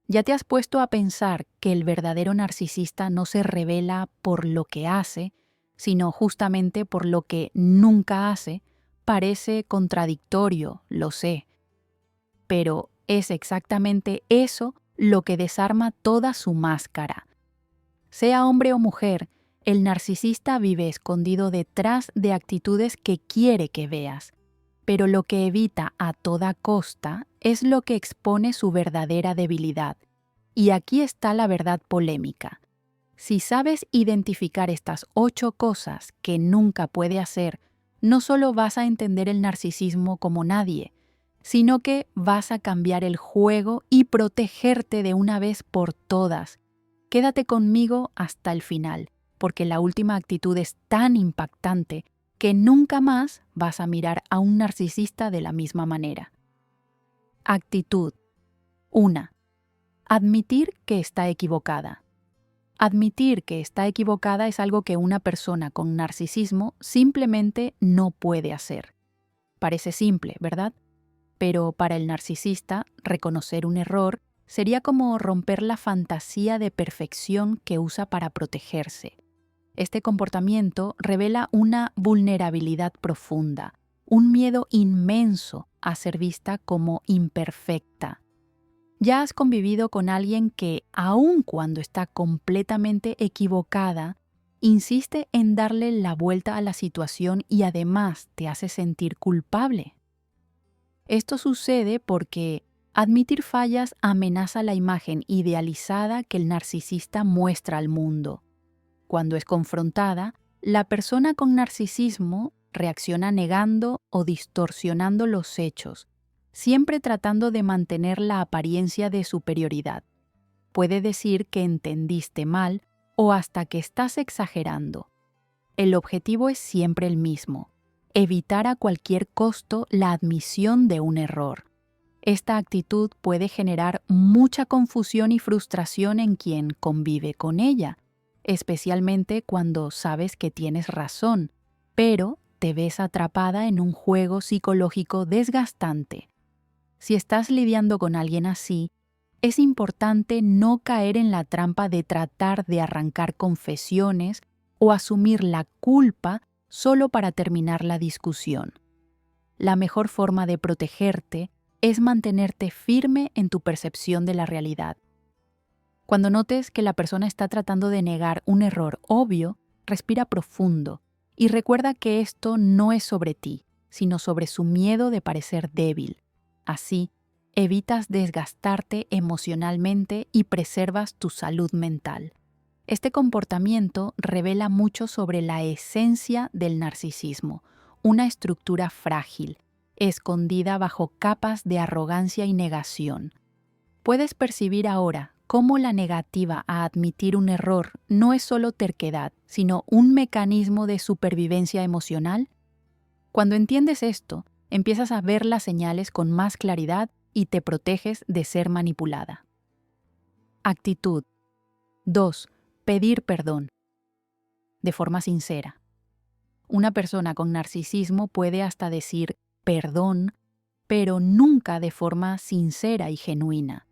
¿Ya te has puesto a pensar que el verdadero narcisista no se revela por lo que hace, sino justamente por lo que nunca hace? Parece contradictorio, lo sé, pero es exactamente eso lo que desarma toda su máscara. Sea hombre o mujer, el narcisista vive escondido detrás de actitudes que quiere que veas, pero lo que evita a toda costa es lo que expone su verdadera debilidad. Y aquí está la verdad polémica. Si sabes identificar estas 8 cosas que nunca puede hacer, no solo vas a entender el narcisismo como nadie, sino que vas a cambiar el juego y protegerte de una vez por todas. Quédate conmigo hasta el final, porque la última actitud es tan impactante que nunca más vas a mirar a un narcisista de la misma manera. Actitud 1. Admitir que está equivocada. Admitir que está equivocada es algo que una persona con narcisismo simplemente no puede hacer. Parece simple, ¿verdad? Pero para el narcisista, reconocer un error sería como romper la fantasía de perfección que usa para protegerse. Este comportamiento revela una vulnerabilidad profunda, un miedo inmenso a ser vista como imperfecta. ¿Ya has convivido con alguien que, aun cuando está completamente equivocada, insiste en darle la vuelta a la situación y además te hace sentir culpable? Esto sucede porque admitir fallas amenaza la imagen idealizada que el narcisista muestra al mundo. Cuando es confrontada, la persona con narcisismo reacciona negando o distorsionando los hechos, siempre tratando de mantener la apariencia de superioridad. Puede decir que entendiste mal o hasta que estás exagerando. El objetivo es siempre el mismo: evitar a cualquier costo la admisión de un error. Esta actitud puede generar mucha confusión y frustración en quien convive con ella, especialmente cuando sabes que tienes razón, pero te ves atrapada en un juego psicológico desgastante. Si estás lidiando con alguien así, es importante no caer en la trampa de tratar de arrancar confesiones o asumir la culpa solo para terminar la discusión. La mejor forma de protegerte es mantenerte firme en tu percepción de la realidad. Cuando notes que la persona está tratando de negar un error obvio, respira profundo y recuerda que esto no es sobre ti, sino sobre su miedo de parecer débil. Así, evitas desgastarte emocionalmente y preservas tu salud mental. Este comportamiento revela mucho sobre la esencia del narcisismo, una estructura frágil, escondida bajo capas de arrogancia y negación. Puedes percibir ahora cómo la negativa a admitir un error no es solo terquedad, sino un mecanismo de supervivencia emocional. Cuando entiendes esto, empiezas a ver las señales con más claridad y te proteges de ser manipulada. Actitud 2. Pedir perdón. De forma sincera. Una persona con narcisismo puede hasta decir perdón, pero nunca de forma sincera y genuina.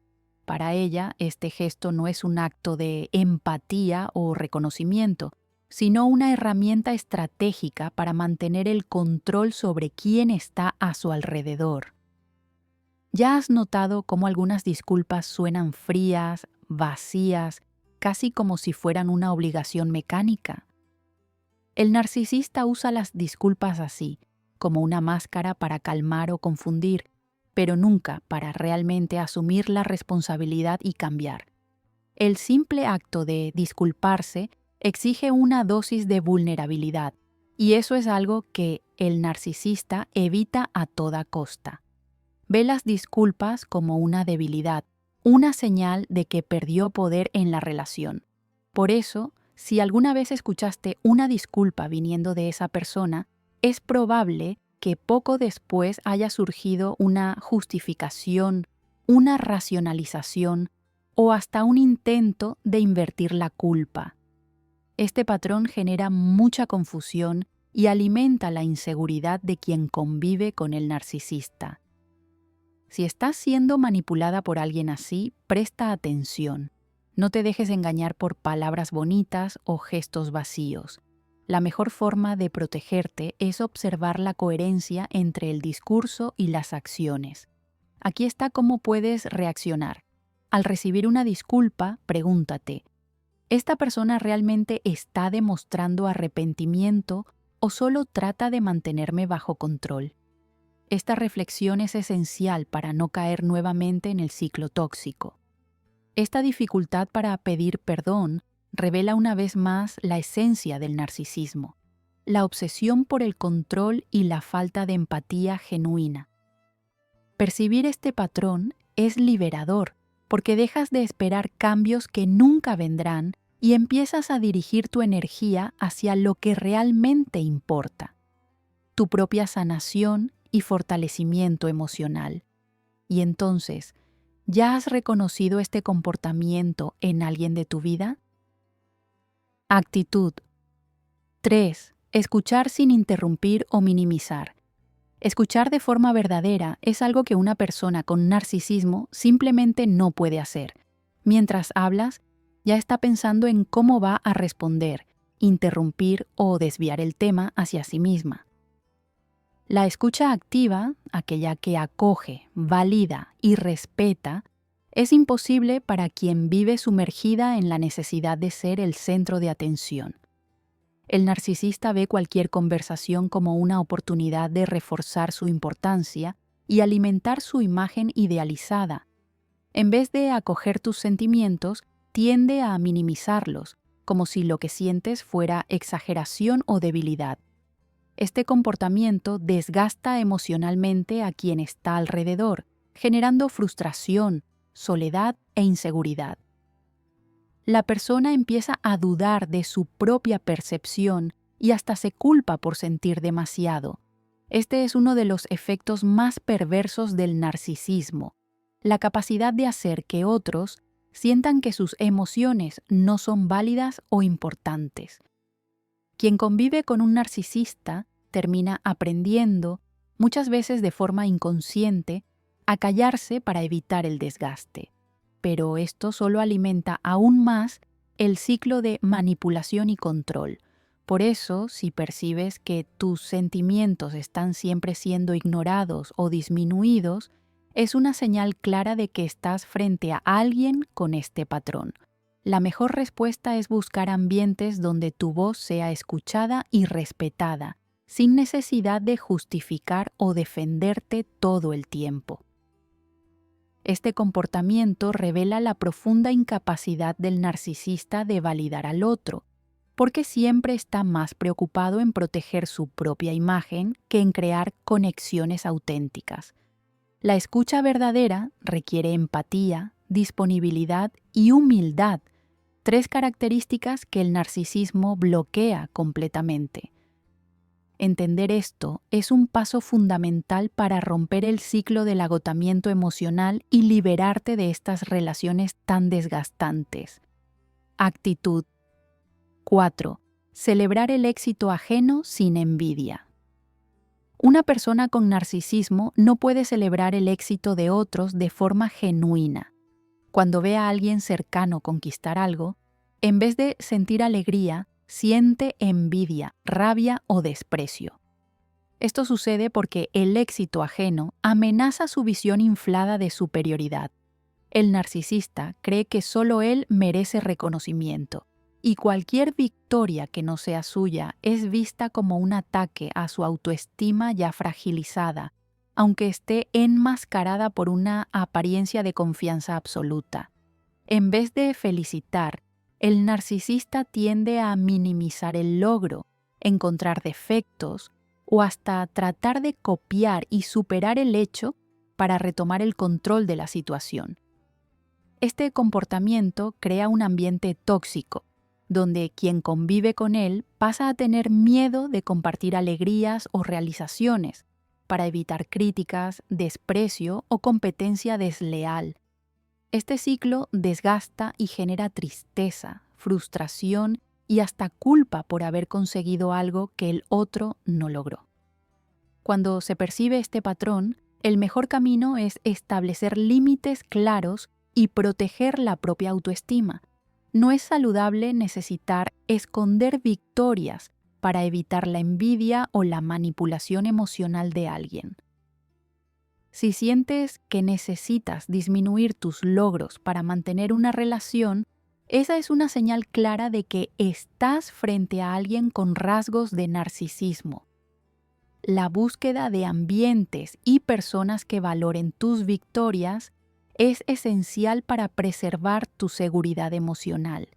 Para ella, este gesto no es un acto de empatía o reconocimiento, sino una herramienta estratégica para mantener el control sobre quién está a su alrededor. ¿Ya has notado cómo algunas disculpas suenan frías, vacías, casi como si fueran una obligación mecánica? El narcisista usa las disculpas así, como una máscara para calmar o confundir, pero nunca para realmente asumir la responsabilidad y cambiar. El simple acto de disculparse exige una dosis de vulnerabilidad, y eso es algo que el narcisista evita a toda costa. Ve las disculpas como una debilidad, una señal de que perdió poder en la relación. Por eso, si alguna vez escuchaste una disculpa viniendo de esa persona, es probable que poco después haya surgido una justificación, una racionalización o hasta un intento de invertir la culpa. Este patrón genera mucha confusión y alimenta la inseguridad de quien convive con el narcisista. Si estás siendo manipulada por alguien así, presta atención. No te dejes engañar por palabras bonitas o gestos vacíos. La mejor forma de protegerte es observar la coherencia entre el discurso y las acciones. Aquí está cómo puedes reaccionar. Al recibir una disculpa, pregúntate, ¿esta persona realmente está demostrando arrepentimiento o solo trata de mantenerme bajo control? Esta reflexión es esencial para no caer nuevamente en el ciclo tóxico. Esta dificultad para pedir perdón revela una vez más la esencia del narcisismo, la obsesión por el control y la falta de empatía genuina. Percibir este patrón es liberador porque dejas de esperar cambios que nunca vendrán y empiezas a dirigir tu energía hacia lo que realmente importa, tu propia sanación y fortalecimiento emocional. Y entonces, ¿ya has reconocido este comportamiento en alguien de tu vida? Actitud. 3. Escuchar sin interrumpir o minimizar. Escuchar de forma verdadera es algo que una persona con narcisismo simplemente no puede hacer. Mientras hablas, ya está pensando en cómo va a responder, interrumpir o desviar el tema hacia sí misma. La escucha activa, aquella que acoge, valida y respeta, es imposible para quien vive sumergida en la necesidad de ser el centro de atención. El narcisista ve cualquier conversación como una oportunidad de reforzar su importancia y alimentar su imagen idealizada. En vez de acoger tus sentimientos, tiende a minimizarlos, como si lo que sientes fuera exageración o debilidad. Este comportamiento desgasta emocionalmente a quien está alrededor, generando frustración, soledad e inseguridad. La persona empieza a dudar de su propia percepción y hasta se culpa por sentir demasiado. Este es uno de los efectos más perversos del narcisismo, la capacidad de hacer que otros sientan que sus emociones no son válidas o importantes. Quien convive con un narcisista termina aprendiendo, muchas veces de forma inconsciente, a callarse para evitar el desgaste. Pero esto solo alimenta aún más el ciclo de manipulación y control. Por eso, si percibes que tus sentimientos están siempre siendo ignorados o disminuidos, es una señal clara de que estás frente a alguien con este patrón. La mejor respuesta es buscar ambientes donde tu voz sea escuchada y respetada, sin necesidad de justificar o defenderte todo el tiempo. Este comportamiento revela la profunda incapacidad del narcisista de validar al otro, porque siempre está más preocupado en proteger su propia imagen que en crear conexiones auténticas. La escucha verdadera requiere empatía, disponibilidad y humildad, 3 características que el narcisismo bloquea completamente. Entender esto es un paso fundamental para romper el ciclo del agotamiento emocional y liberarte de estas relaciones tan desgastantes. Actitud. 4. Celebrar el éxito ajeno sin envidia. Una persona con narcisismo no puede celebrar el éxito de otros de forma genuina. Cuando ve a alguien cercano conquistar algo, en vez de sentir alegría, siente envidia, rabia o desprecio. Esto sucede porque el éxito ajeno amenaza su visión inflada de superioridad. El narcisista cree que solo él merece reconocimiento, y cualquier victoria que no sea suya es vista como un ataque a su autoestima ya fragilizada, aunque esté enmascarada por una apariencia de confianza absoluta. En vez de felicitar, el narcisista tiende a minimizar el logro, encontrar defectos o hasta tratar de copiar y superar el hecho para retomar el control de la situación. Este comportamiento crea un ambiente tóxico, donde quien convive con él pasa a tener miedo de compartir alegrías o realizaciones para evitar críticas, desprecio o competencia desleal. Este ciclo desgasta y genera tristeza, frustración y hasta culpa por haber conseguido algo que el otro no logró. Cuando se percibe este patrón, El mejor camino es establecer límites claros y proteger la propia autoestima. No es saludable necesitar esconder victorias para evitar la envidia o la manipulación emocional de alguien. Si sientes que necesitas disminuir tus logros para mantener una relación, esa es una señal clara de que estás frente a alguien con rasgos de narcisismo. La búsqueda de ambientes y personas que valoren tus victorias es esencial para preservar tu seguridad emocional.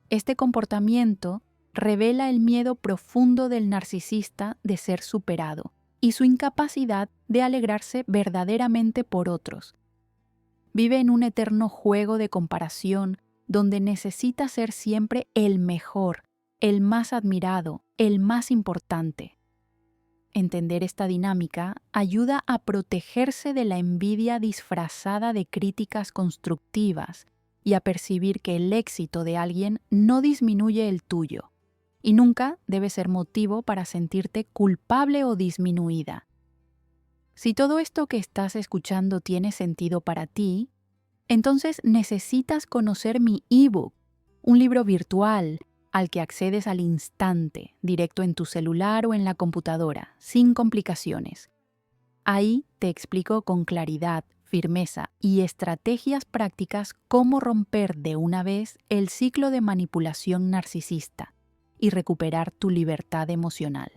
Este comportamiento revela el miedo profundo del narcisista de ser superado y su incapacidad de alegrarse verdaderamente por otros. Vive en un eterno juego de comparación donde necesita ser siempre el mejor, el más admirado, el más importante. Entender esta dinámica ayuda a protegerse de la envidia disfrazada de críticas constructivas y a percibir que el éxito de alguien no disminuye el tuyo, y nunca debe ser motivo para sentirte culpable o disminuida. Si todo esto que estás escuchando tiene sentido para ti, entonces necesitas conocer mi ebook, un libro virtual al que accedes al instante, directo en tu celular o en la computadora, sin complicaciones. Ahí te explico con claridad, firmeza y estrategias prácticas cómo romper de una vez el ciclo de manipulación narcisista y recuperar tu libertad emocional.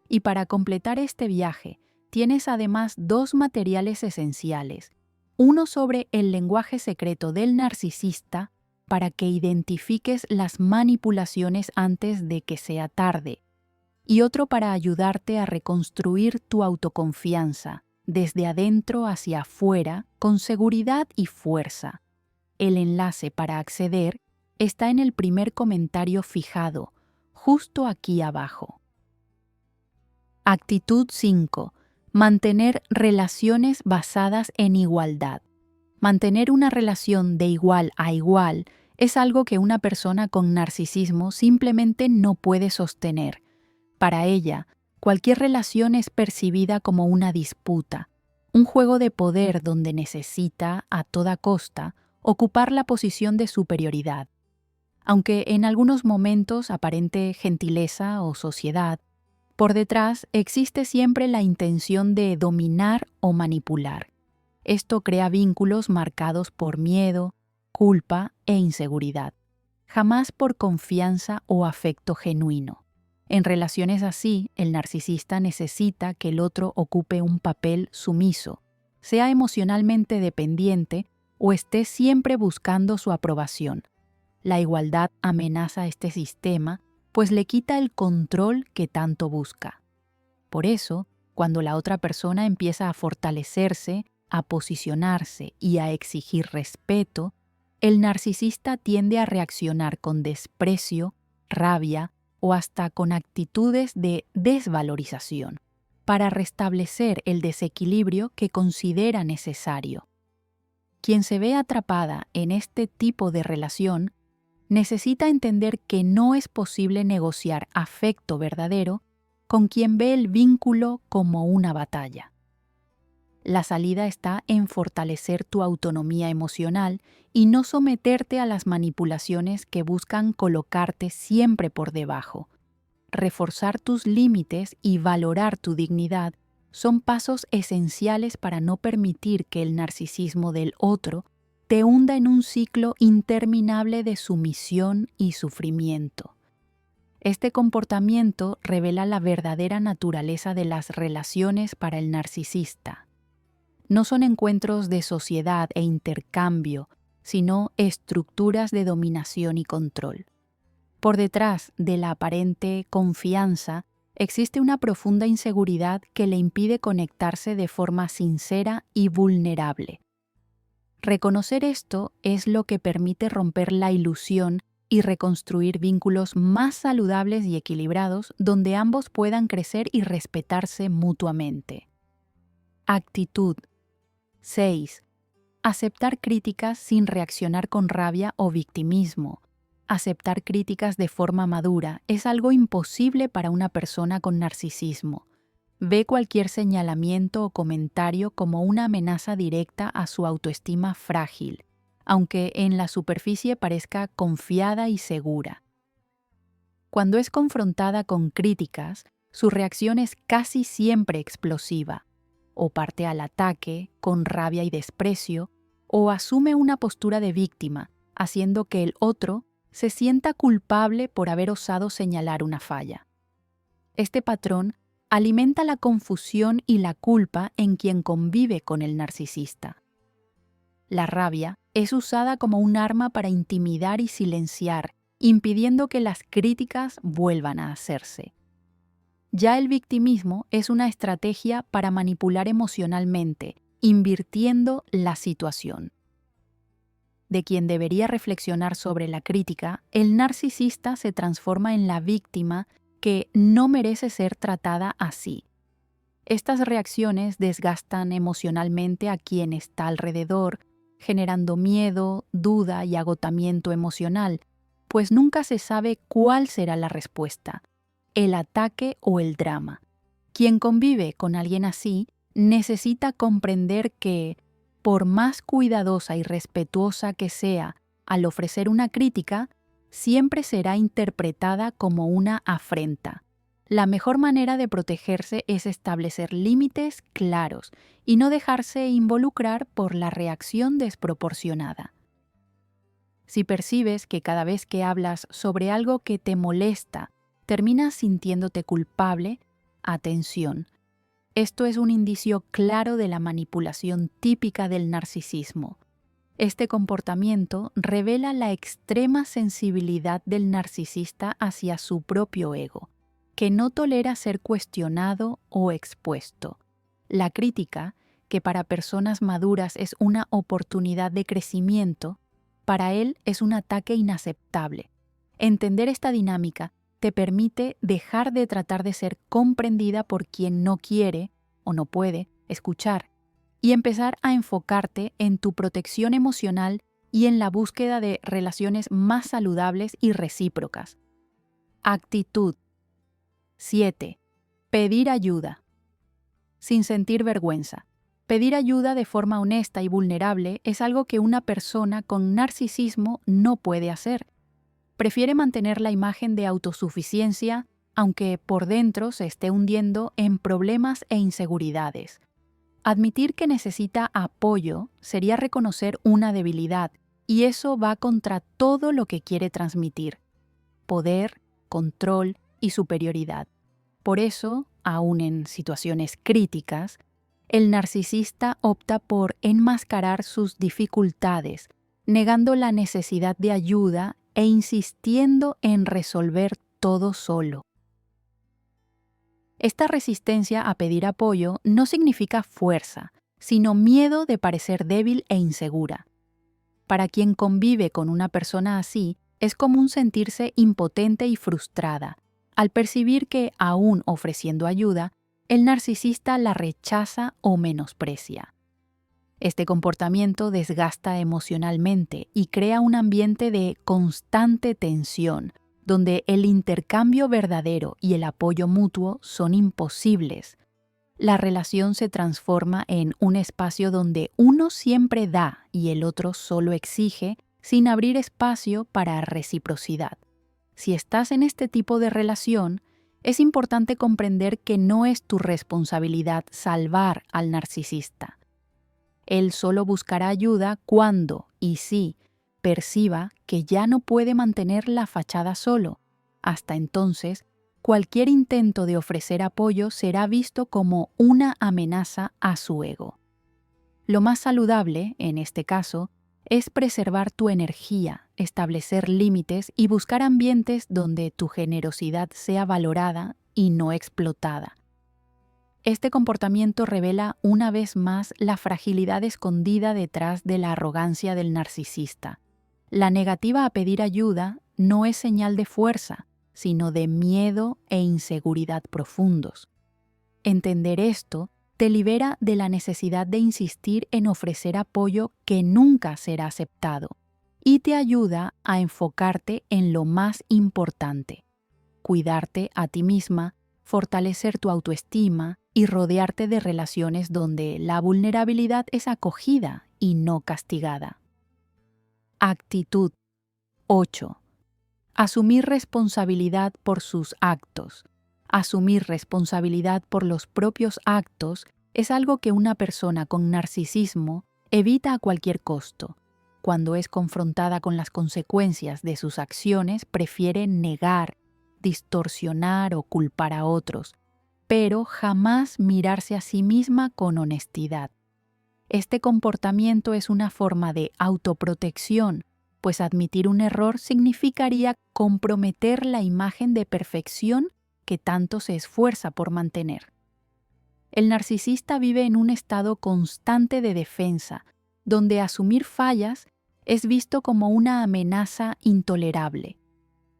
Y para completar este viaje, tienes además 2 materiales esenciales. Uno sobre el lenguaje secreto del narcisista para que identifiques las manipulaciones antes de que sea tarde, y otro para ayudarte a reconstruir tu autoconfianza desde adentro hacia afuera con seguridad y fuerza. El enlace para acceder está en el primer comentario fijado, justo aquí abajo. Actitud 5. Mantener relaciones basadas en igualdad. Mantener una relación de igual a igual es algo que una persona con narcisismo simplemente no puede sostener. Para ella, cualquier relación es percibida como una disputa, un juego de poder donde necesita, a toda costa, ocupar la posición de superioridad. Aunque en algunos momentos aparente gentileza o sociedad, por detrás existe siempre la intención de dominar o manipular. Esto crea vínculos marcados por miedo, culpa e inseguridad, jamás por confianza o afecto genuino. En relaciones así, el narcisista necesita que el otro ocupe un papel sumiso, sea emocionalmente dependiente o esté siempre buscando su aprobación. La igualdad amenaza este sistema, pues le quita el control que tanto busca. Por eso, cuando la otra persona empieza a fortalecerse, a posicionarse y a exigir respeto, el narcisista tiende a reaccionar con desprecio, rabia o hasta con actitudes de desvalorización, para restablecer el desequilibrio que considera necesario. Quien se ve atrapada en este tipo de relación necesita entender que no es posible negociar afecto verdadero con quien ve el vínculo como una batalla. La salida está en fortalecer tu autonomía emocional y no someterte a las manipulaciones que buscan colocarte siempre por debajo. Reforzar tus límites y valorar tu dignidad son pasos esenciales para no permitir que el narcisismo del otro te hunda en un ciclo interminable de sumisión y sufrimiento. Este comportamiento revela la verdadera naturaleza de las relaciones para el narcisista. No son encuentros de sociedad e intercambio, sino estructuras de dominación y control. Por detrás de la aparente confianza existe una profunda inseguridad que le impide conectarse de forma sincera y vulnerable. Reconocer esto es lo que permite romper la ilusión y reconstruir vínculos más saludables y equilibrados donde ambos puedan crecer y respetarse mutuamente. Actitud 6. Aceptar críticas sin reaccionar con rabia o victimismo. Aceptar críticas de forma madura es algo imposible para una persona con narcisismo. Ve cualquier señalamiento o comentario como una amenaza directa a su autoestima frágil, aunque en la superficie parezca confiada y segura. Cuando es confrontada con críticas, su reacción es casi siempre explosiva, o parte al ataque con rabia y desprecio, o asume una postura de víctima, haciendo que el otro se sienta culpable por haber osado señalar una falla. Este patrón alimenta la confusión y la culpa en quien convive con el narcisista. La rabia es usada como un arma para intimidar y silenciar, impidiendo que las críticas vuelvan a hacerse. Ya el victimismo es una estrategia para manipular emocionalmente, invirtiendo la situación. De quien debería reflexionar sobre la crítica, el narcisista se transforma en la víctima que no merece ser tratada así. Estas reacciones desgastan emocionalmente a quien está alrededor, generando miedo, duda y agotamiento emocional, pues nunca se sabe cuál será la respuesta, el ataque o el drama. Quien convive con alguien así necesita comprender que, por más cuidadosa y respetuosa que sea al ofrecer una crítica, siempre será interpretada como una afrenta. La mejor manera de protegerse es establecer límites claros y no dejarse involucrar por la reacción desproporcionada. Si percibes que cada vez que hablas sobre algo que te molesta, terminas sintiéndote culpable, atención. Esto es un indicio claro de la manipulación típica del narcisismo. Este comportamiento revela la extrema sensibilidad del narcisista hacia su propio ego, que no tolera ser cuestionado o expuesto. La crítica, que para personas maduras es una oportunidad de crecimiento, para él es un ataque inaceptable. Entender esta dinámica te permite dejar de tratar de ser comprendida por quien no quiere o no puede escuchar y empezar a enfocarte en tu protección emocional y en la búsqueda de relaciones más saludables y recíprocas. Actitud. 7. Pedir ayuda. Sin sentir vergüenza. Pedir ayuda de forma honesta y vulnerable es algo que una persona con narcisismo no puede hacer. Prefiere mantener la imagen de autosuficiencia, aunque por dentro se esté hundiendo en problemas e inseguridades. Admitir que necesita apoyo sería reconocer una debilidad, y eso va contra todo lo que quiere transmitir: poder, control y superioridad. Por eso, aun en situaciones críticas, el narcisista opta por enmascarar sus dificultades, negando la necesidad de ayuda e insistiendo en resolver todo solo. Esta resistencia a pedir apoyo no significa fuerza, sino miedo de parecer débil e insegura. Para quien convive con una persona así, es común sentirse impotente y frustrada, al percibir que, aún ofreciendo ayuda, el narcisista la rechaza o menosprecia. Este comportamiento desgasta emocionalmente y crea un ambiente de constante tensión, donde el intercambio verdadero y el apoyo mutuo son imposibles. La relación se transforma en un espacio donde uno siempre da y el otro solo exige, sin abrir espacio para reciprocidad. Si estás en este tipo de relación, es importante comprender que no es tu responsabilidad salvar al narcisista. Él solo buscará ayuda cuando, y si, perciba que ya no puede mantener la fachada solo. Hasta entonces, cualquier intento de ofrecer apoyo será visto como una amenaza a su ego. Lo más saludable, en este caso, es preservar tu energía, establecer límites y buscar ambientes donde tu generosidad sea valorada y no explotada. Este comportamiento revela una vez más la fragilidad escondida detrás de la arrogancia del narcisista. La negativa a pedir ayuda no es señal de fuerza, sino de miedo e inseguridad profundos. Entender esto te libera de la necesidad de insistir en ofrecer apoyo que nunca será aceptado y te ayuda a enfocarte en lo más importante: cuidarte a ti misma, fortalecer tu autoestima y rodearte de relaciones donde la vulnerabilidad es acogida y no castigada. Actitud 8. Asumir responsabilidad por sus actos. Asumir responsabilidad por los propios actos es algo que una persona con narcisismo evita a cualquier costo. Cuando es confrontada con las consecuencias de sus acciones, prefiere negar, distorsionar o culpar a otros, pero jamás mirarse a sí misma con honestidad. Este comportamiento es una forma de autoprotección, pues admitir un error significaría comprometer la imagen de perfección que tanto se esfuerza por mantener. El narcisista vive en un estado constante de defensa, donde asumir fallas es visto como una amenaza intolerable.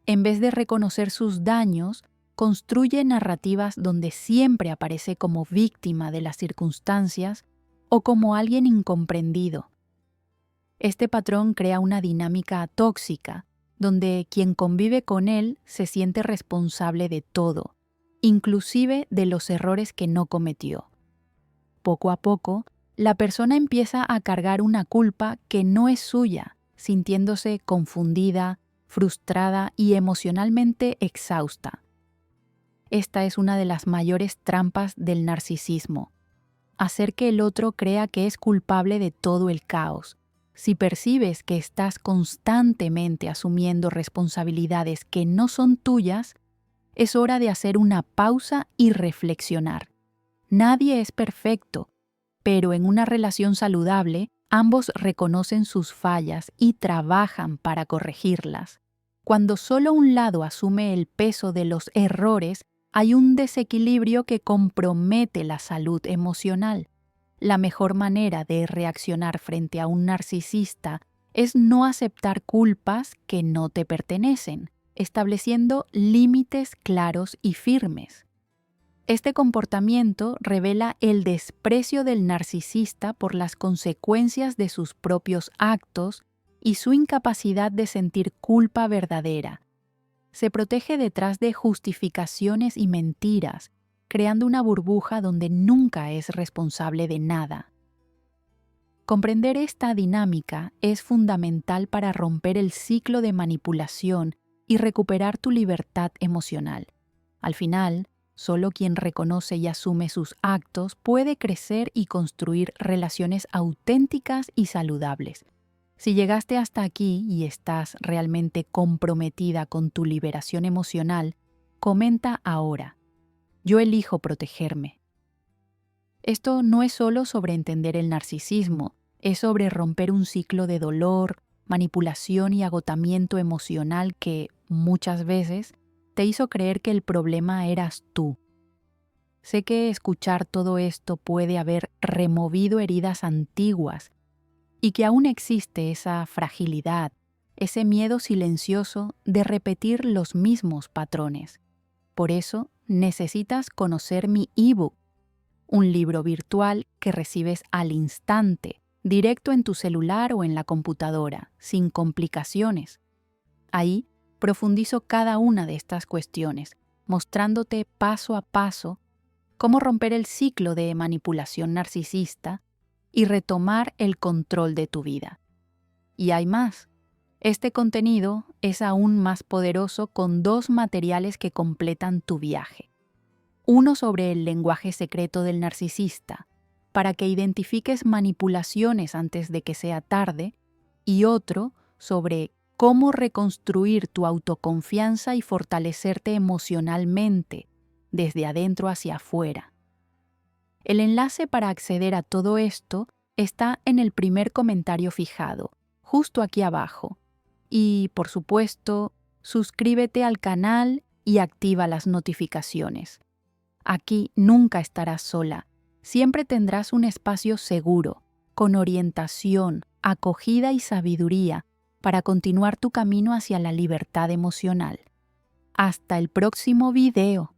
En vez de reconocer sus daños, construye narrativas donde siempre aparece como víctima de las circunstancias o como alguien incomprendido. Este patrón crea una dinámica tóxica, donde quien convive con él se siente responsable de todo, inclusive de los errores que no cometió. Poco a poco, la persona empieza a cargar una culpa que no es suya, sintiéndose confundida, frustrada y emocionalmente exhausta. Esta es una de las mayores trampas del narcisismo: hacer que el otro crea que es culpable de todo el caos. Si percibes que estás constantemente asumiendo responsabilidades que no son tuyas, es hora de hacer una pausa y reflexionar. Nadie es perfecto, pero en una relación saludable, ambos reconocen sus fallas y trabajan para corregirlas. Cuando solo un lado asume el peso de los errores, hay un desequilibrio que compromete la salud emocional. La mejor manera de reaccionar frente a un narcisista es no aceptar culpas que no te pertenecen, estableciendo límites claros y firmes. Este comportamiento revela el desprecio del narcisista por las consecuencias de sus propios actos y su incapacidad de sentir culpa verdadera. Se protege detrás de justificaciones y mentiras, creando una burbuja donde nunca es responsable de nada. Comprender esta dinámica es fundamental para romper el ciclo de manipulación y recuperar tu libertad emocional. Al final, solo quien reconoce y asume sus actos puede crecer y construir relaciones auténticas y saludables. Si llegaste hasta aquí y estás realmente comprometida con tu liberación emocional, comenta ahora: yo elijo protegerme. Esto no es solo sobre entender el narcisismo, es sobre romper un ciclo de dolor, manipulación y agotamiento emocional que, muchas veces, te hizo creer que el problema eras tú. Sé que escuchar todo esto puede haber removido heridas antiguas y que aún existe esa fragilidad, ese miedo silencioso de repetir los mismos patrones. Por eso necesitas conocer mi ebook, un libro virtual que recibes al instante, directo en tu celular o en la computadora, sin complicaciones. Ahí profundizo cada una de estas cuestiones, mostrándote paso a paso cómo romper el ciclo de manipulación narcisista y retomar el control de tu vida. Y hay más. Este contenido es aún más poderoso con 2 materiales que completan tu viaje. Uno sobre el lenguaje secreto del narcisista, para que identifiques manipulaciones antes de que sea tarde, y otro sobre cómo reconstruir tu autoconfianza y fortalecerte emocionalmente, desde adentro hacia afuera. El enlace para acceder a todo esto está en el primer comentario fijado, justo aquí abajo. Y, por supuesto, suscríbete al canal y activa las notificaciones. Aquí nunca estarás sola. Siempre tendrás un espacio seguro, con orientación, acogida y sabiduría para continuar tu camino hacia la libertad emocional. Hasta el próximo video.